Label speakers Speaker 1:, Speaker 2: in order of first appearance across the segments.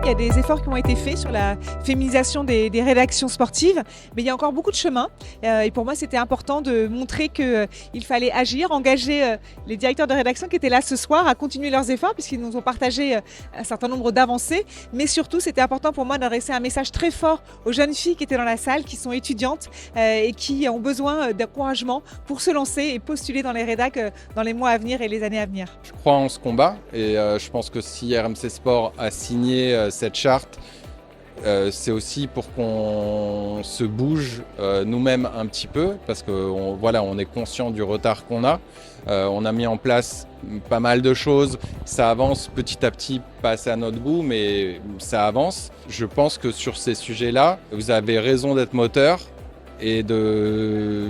Speaker 1: Il y a des efforts qui ont été faits sur la féminisation des rédactions sportives, mais il y a encore beaucoup de chemin. Et pour moi, c'était important de montrer qu'il fallait agir, engager les directeurs de rédaction qui étaient là ce soir à continuer leurs efforts, puisqu'ils nous ont partagé un certain nombre d'avancées. Mais surtout, c'était important pour moi d'adresser un message très fort aux jeunes filles qui étaient dans la salle, qui sont étudiantes et qui ont besoin d'encouragement pour se lancer et postuler dans les rédacs dans les mois à venir et les années à venir.
Speaker 2: Je crois en ce combat et je pense que si RMC Sport a signé cette charte, c'est aussi pour qu'on se bouge nous-mêmes un petit peu parce qu'on est conscient du retard qu'on a. On a mis en place pas mal de choses, ça avance petit à petit, pas assez à notre goût, mais ça avance. Je pense que sur ces sujets-là, vous avez raison d'être moteur et de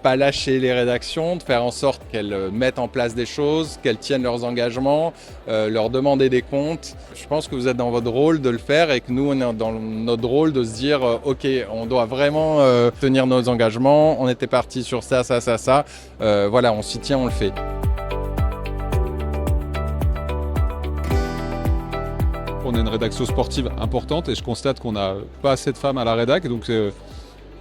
Speaker 2: pas lâcher les rédactions, de faire en sorte qu'elles mettent en place des choses, qu'elles tiennent leurs engagements, leur demander des comptes. Je pense que vous êtes dans votre rôle de le faire et que nous, on est dans notre rôle de se dire ok, on doit vraiment tenir nos engagements, on était parti sur ça. On s'y tient, on le fait.
Speaker 3: On est une rédaction sportive importante et je constate qu'on n'a pas assez de femmes à la rédac, donc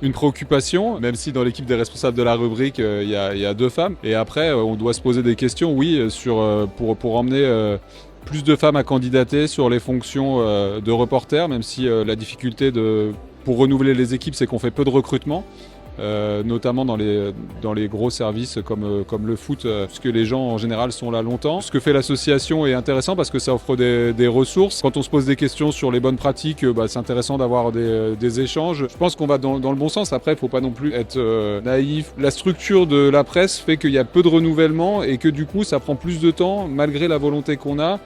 Speaker 3: une préoccupation, même si dans l'équipe des responsables de la rubrique, il y a 2 femmes. Et après, on doit se poser des questions, oui, pour emmener plus de femmes à candidater sur les fonctions de reporter, même si la difficulté pour renouveler les équipes, c'est qu'on fait peu de recrutement. Notamment dans les gros services comme le foot, puisque les gens en général sont là longtemps. Ce que fait l'association est intéressant parce que ça offre des ressources. Quand on se pose des questions sur les bonnes pratiques, c'est intéressant d'avoir des échanges. Je pense qu'on va dans le bon sens. Après, il ne faut pas non plus être naïf. La structure de la presse fait qu'il y a peu de renouvellement et que du coup, ça prend plus de temps malgré la volonté qu'on a.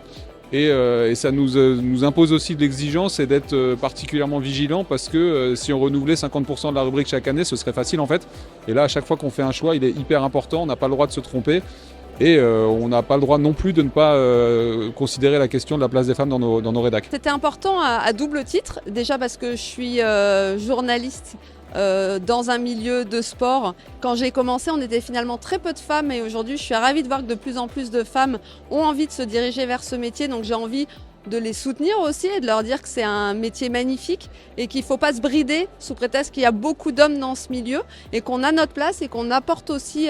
Speaker 3: Et ça nous impose aussi de l'exigence et d'être particulièrement vigilant parce que si on renouvelait 50% de la rubrique chaque année, ce serait facile en fait. Et là, à chaque fois qu'on fait un choix, il est hyper important, on n'a pas le droit de se tromper. Et on n'a pas le droit non plus de ne pas considérer la question de la place des femmes dans nos rédacs.
Speaker 4: C'était important à double titre, déjà parce que je suis journaliste dans un milieu de sport. Quand j'ai commencé, on était finalement très peu de femmes et aujourd'hui, je suis ravie de voir que de plus en plus de femmes ont envie de se diriger vers ce métier. Donc j'ai envie de les soutenir aussi et de leur dire que c'est un métier magnifique et qu'il ne faut pas se brider sous prétexte qu'il y a beaucoup d'hommes dans ce milieu et qu'on a notre place et qu'on apporte aussi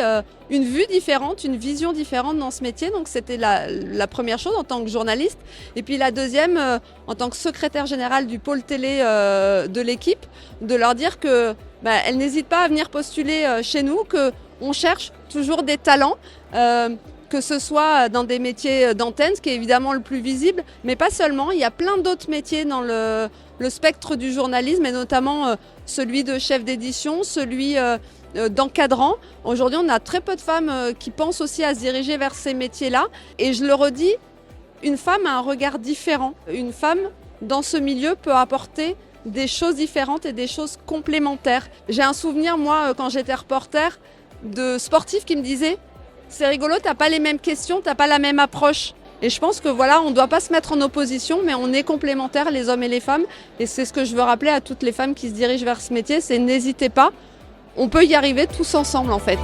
Speaker 4: une vue différente, une vision différente dans ce métier. Donc c'était la première chose en tant que journaliste. Et puis la deuxième, en tant que secrétaire générale du pôle télé de l'équipe, de leur dire que elles n'hésitent pas à venir postuler chez nous, qu'on cherche toujours des talents. Que ce soit dans des métiers d'antenne, ce qui est évidemment le plus visible, mais pas seulement. Il y a plein d'autres métiers dans le spectre du journalisme, et notamment celui de chef d'édition, celui d'encadrant. Aujourd'hui, on a très peu de femmes qui pensent aussi à se diriger vers ces métiers-là. Et je le redis, une femme a un regard différent. Une femme, dans ce milieu, peut apporter des choses différentes et des choses complémentaires. J'ai un souvenir, moi, quand j'étais reporter, de sportifs qui me disaient « C'est rigolo, t'as pas les mêmes questions, t'as pas la même approche. » Et je pense que on ne doit pas se mettre en opposition, mais on est complémentaires, les hommes et les femmes. Et c'est ce que je veux rappeler à toutes les femmes qui se dirigent vers ce métier, c'est n'hésitez pas, on peut y arriver tous ensemble en fait.